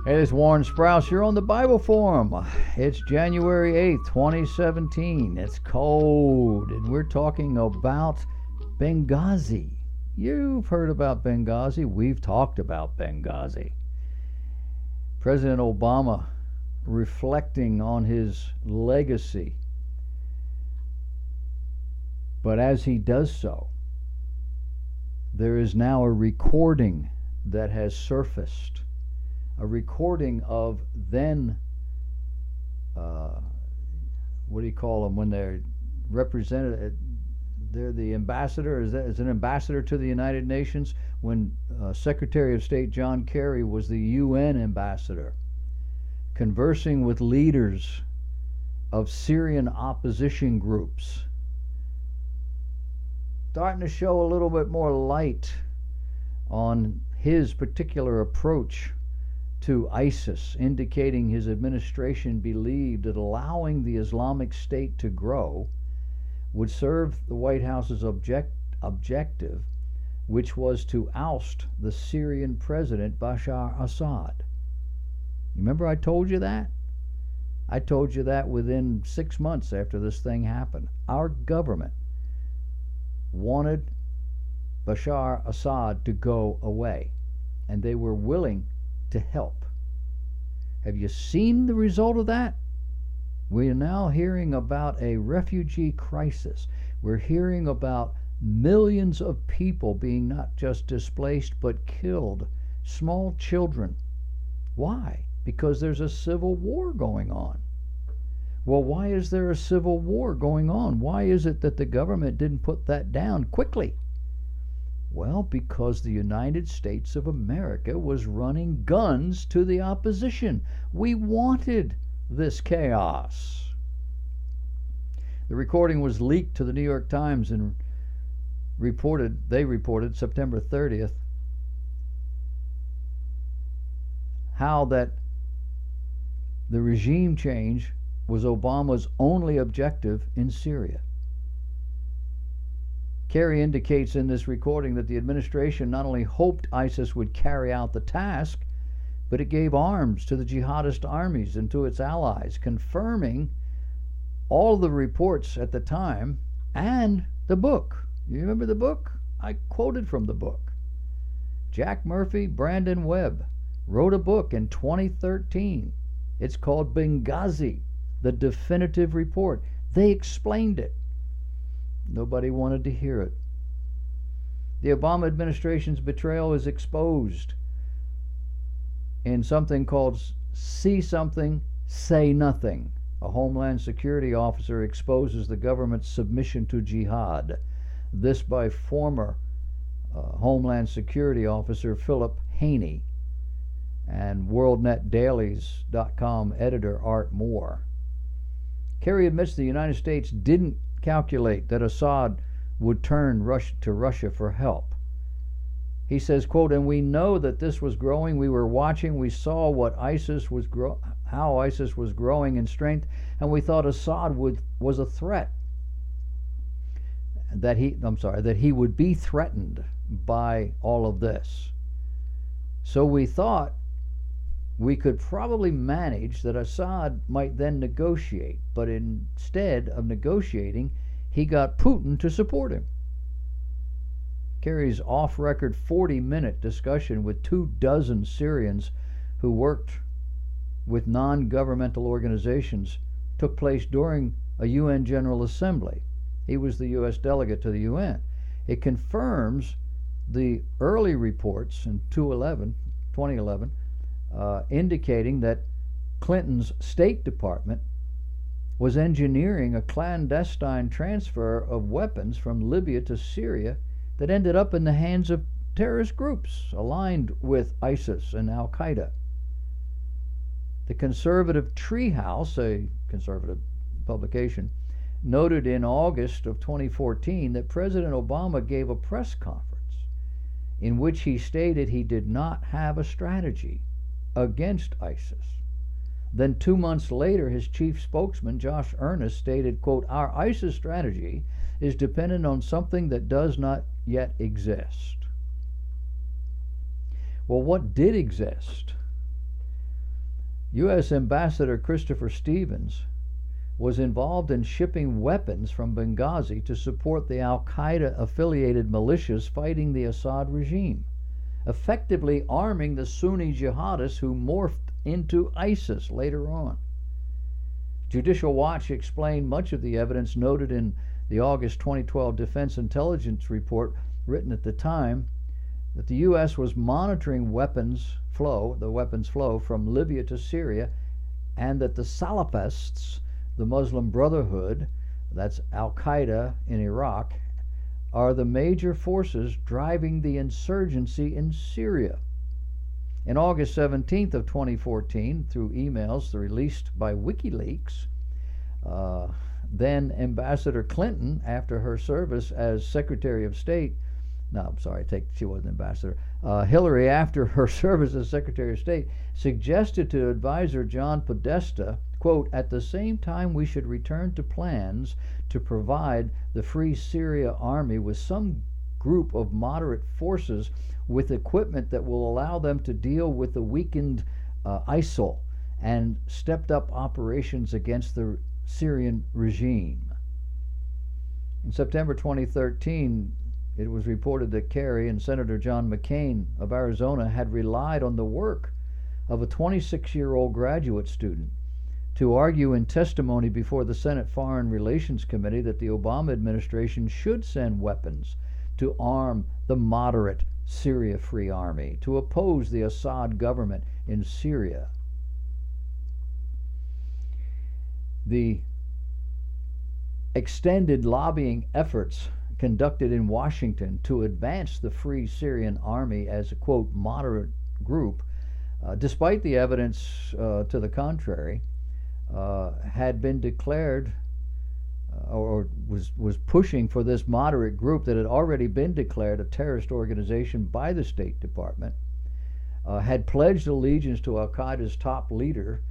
Hey, this is Warren Sprouse. You're on the Bible Forum. It's January 8th, 2017. It's cold, and we're talking about Benghazi. You've heard about Benghazi. We've talked about Benghazi. President Obama reflecting on his legacy. But as he does so, there is now a recording that has surfaced. A recording of then, what do you call them when they're represented? They're the ambassador, is an ambassador to the United Nations, when Secretary of State John Kerry was the UN ambassador, conversing with leaders of Syrian opposition groups, starting to show a little bit more light on his particular approach to ISIS, indicating his administration believed that allowing the Islamic State to grow would serve the White House's objective, which was to oust the Syrian president Bashar Assad. You remember I told you that? I told you that within 6 months after this thing happened. Our government wanted Bashar Assad to go away, and they were willing to help. Have you seen the result of that? We are now hearing about a refugee crisis. We're hearing about millions of people being not just displaced but killed, small children. Why? Because there's a civil war going on. Well, why is there a civil war going on? Why is it that the government didn't put that down quickly? Well, because the United States of America was running guns to the opposition. We wanted this chaos. The recording was leaked to the New York Times and they reported September 30th how that the regime change was Obama's only objective in Syria. Kerry indicates in this recording that the administration not only hoped ISIS would carry out the task, but it gave arms to the jihadist armies and to its allies, confirming all the reports at the time and the book. You remember the book? I quoted from the book. Jack Murphy, Brandon Webb wrote a book in 2013. It's called Benghazi, the definitive report. They explained it. Nobody wanted to hear it. The Obama administration's betrayal is exposed in something called See Something, Say Nothing. A Homeland Security officer exposes the government's submission to jihad. This by former Homeland Security officer Philip Haney and WorldNetDailies.com editor Art Moore. Kerry admits the United States didn't calculate that Assad would turn to Russia for help. He says, quote, and we know that this was growing. We were watching. We saw what how ISIS was growing in strength, and we thought Assad was a threat. That he would be threatened by all of this. So we thought we could probably manage that Assad might then negotiate, but instead of negotiating, he got Putin to support him. Kerry's off-record 40-minute discussion with 24 Syrians who worked with non-governmental organizations took place during a UN General Assembly. He was the U.S. delegate to the UN. It confirms the early reports in 2011, indicating that Clinton's State Department was engineering a clandestine transfer of weapons from Libya to Syria that ended up in the hands of terrorist groups aligned with ISIS and Al-Qaeda. The conservative Treehouse, a conservative publication, noted in August of 2014 that President Obama gave a press conference in which he stated he did not have a strategy against ISIS. Then 2 months later, his chief spokesman, Josh Earnest, stated, quote, our ISIS strategy is dependent on something that does not yet exist. Well, what did exist? U.S. Ambassador Christopher Stevens was involved in shipping weapons from Benghazi to support the al-Qaeda affiliated militias fighting the Assad regime, effectively arming the Sunni jihadists who morphed into ISIS later on. Judicial Watch explained much of the evidence noted in the August 2012 Defense Intelligence Report written at the time, that the U.S. was monitoring the weapons flow from Libya to Syria, and that the Salafists, the Muslim Brotherhood, that's Al-Qaeda in Iraq, are the major forces driving the insurgency in Syria. In August 17th of 2014, through emails released by WikiLeaks, then Ambassador Clinton, after her service as Secretary of State, she wasn't ambassador. Hillary, after her service as Secretary of State, suggested to advisor John Podesta, quote, "At the same time we should return to plans to provide the Free Syria Army with some group of moderate forces with equipment that will allow them to deal with the weakened ISIL and stepped up operations against the Syrian regime." In September 2013, it was reported that Kerry and Senator John McCain of Arizona had relied on the work of a 26-year-old graduate student to argue in testimony before the Senate Foreign Relations Committee that the Obama administration should send weapons to arm the moderate Syria Free Army to oppose the Assad government in Syria. The extended lobbying efforts conducted in Washington to advance the Free Syrian Army as a, quote, moderate group, despite the evidence to the contrary, had been declared or was pushing for this moderate group that had already been declared a terrorist organization by the State Department, had pledged allegiance to Al-Qaeda's top leader,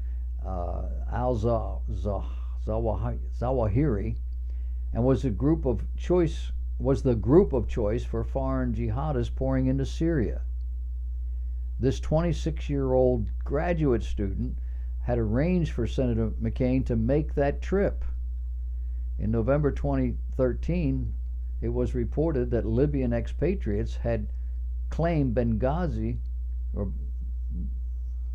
al-Zawahiri, and was the group of choice for foreign jihadists pouring into Syria. This 26-year-old graduate student had arranged for Senator McCain to make that trip. In November 2013, it was reported that Libyan expatriates had claimed Benghazi, or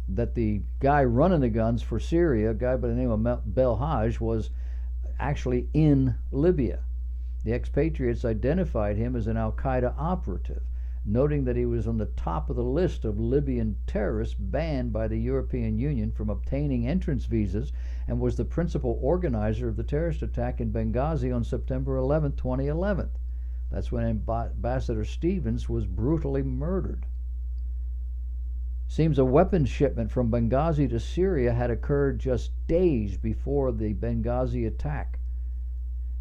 that the guy running the guns for Syria, a guy by the name of Belhaj, was actually in Libya. The expatriates identified him as an Al-Qaeda operative, noting that he was on the top of the list of Libyan terrorists banned by the European Union from obtaining entrance visas, and was the principal organizer of the terrorist attack in Benghazi on September 11, 2011. That's when Ambassador Stevens was brutally murdered. Seems a weapons shipment from Benghazi to Syria had occurred just days before the Benghazi attack.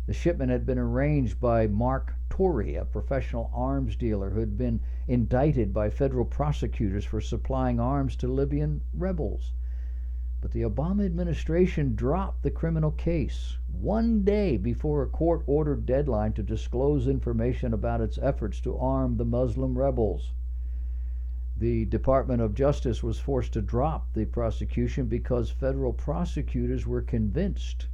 The shipment had been arranged by Mark Torrey, a professional arms dealer who had been indicted by federal prosecutors for supplying arms to Libyan rebels. But the Obama administration dropped the criminal case one day before a court-ordered deadline to disclose information about its efforts to arm the Muslim rebels. The Department of Justice was forced to drop the prosecution because federal prosecutors were convinced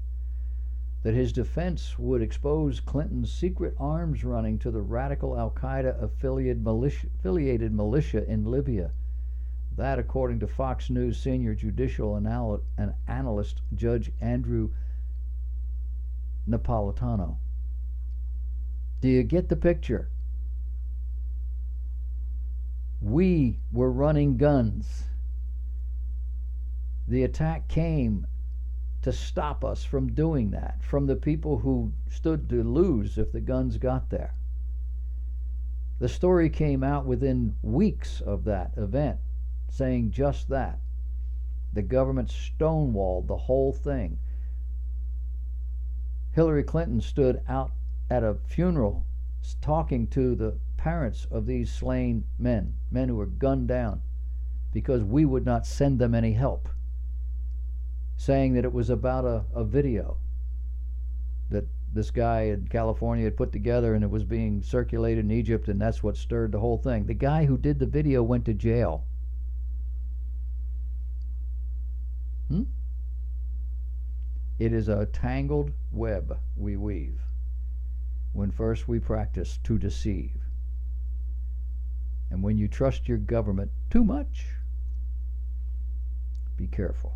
that his defense would expose Clinton's secret arms running to the radical Al-Qaeda affiliated militia in Libya. That, according to Fox News senior judicial analyst Judge Andrew Napolitano. Do you get the picture? We were running guns. The attack came to stop us from doing that, from the people who stood to lose if the guns got there. The story came out within weeks of that event, saying just that. The government stonewalled the whole thing. Hillary Clinton stood out at a funeral talking to the parents of these slain men who were gunned down, because we would not send them any help, saying that it was about a video that this guy in California had put together, and it was being circulated in Egypt, and that's what stirred the whole thing. The guy who did the video went to jail. Hmm? It is a tangled web we weave when first we practice to deceive. And when you trust your government too much, be careful.